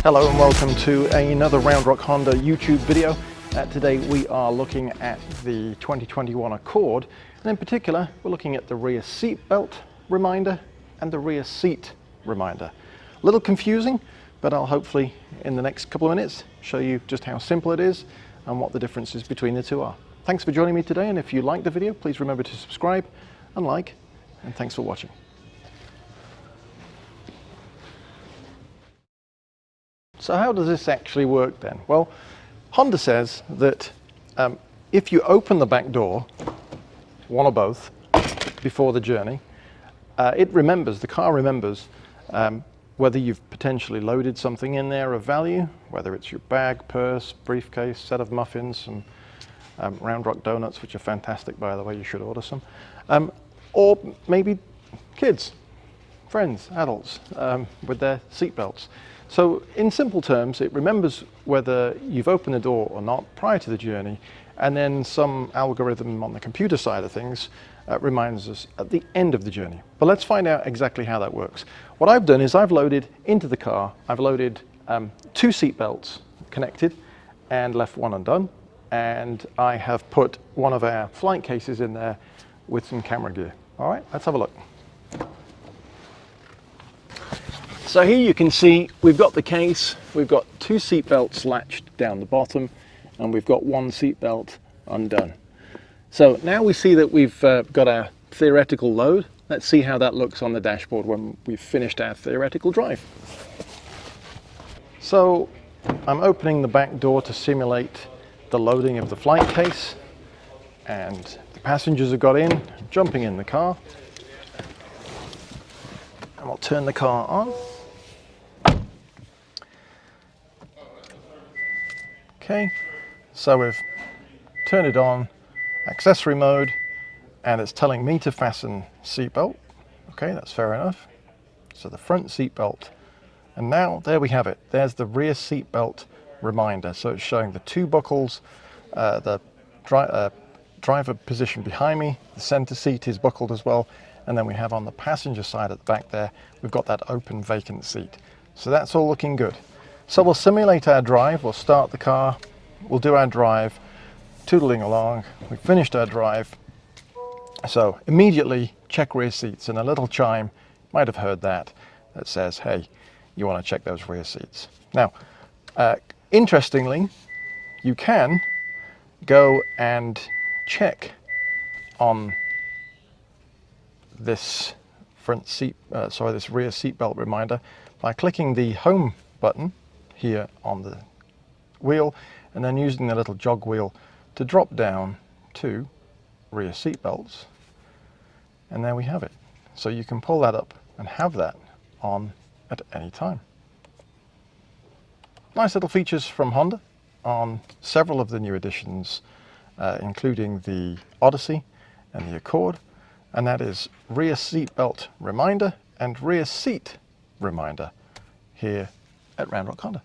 Hello and welcome to another Round Rock Honda YouTube video. Today we are looking at the 2021 Accord, and in particular we're looking at the rear seat belt reminder and the rear seat reminder. A little confusing, but I'll hopefully in the next couple of minutes show you just how simple it is and what the differences between the two are. Thanks for joining me today, and if you liked the video, please remember to subscribe and like, and thanks for watching. So how does this actually work then? Well, Honda says that if you open the back door, one or both, before the journey, the car remembers whether you've potentially loaded something in there of value, whether it's your bag, purse, briefcase, set of muffins, some Round Rock donuts, which are fantastic by the way, you should order some, or maybe kids, friends, adults, with their seat belts. So in simple terms, it remembers whether you've opened the door or not prior to the journey, and then some algorithm on the computer side of things reminds us at the end of the journey. But let's find out exactly how that works. What I've done is I've loaded into the car, I've loaded two seat belts connected and left one undone, and I have put one of our flight cases in there with some camera gear. All right, let's have a look. So here you can see we've got the case, we've got two seat belts latched down the bottom, and we've got one seat belt undone. So now we see that we've got our theoretical load. Let's see how that looks on the dashboard when we've finished our theoretical drive. So I'm opening the back door to simulate the loading of the flight case, and the passengers have got in, jumping in the car, and we'll turn the car on. Okay, so we've turned it on, accessory mode, and it's telling me to fasten seatbelt. Okay, that's fair enough. So the front seatbelt, and now there we have it. There's the rear seatbelt reminder. So it's showing the two buckles, the driver position behind me, the center seat is buckled as well, and then we have on the passenger side at the back there, we've got that open vacant seat. So that's all looking good. So we'll simulate our drive, we'll start the car, we'll do our drive, tootling along, we've finished our drive. So immediately check rear seats, and a little chime, might have heard that says, hey, you want to check those rear seats. Now, interestingly, you can go and check on this this rear seat belt reminder by clicking the home button here on the wheel, and then using the little jog wheel to drop down to rear seat belts, and there we have it. So you can pull that up and have that on at any time. Nice little features from Honda on several of the new editions, including the Odyssey and the Accord, and that is rear seat belt reminder and rear seat reminder here at Round Rock Honda.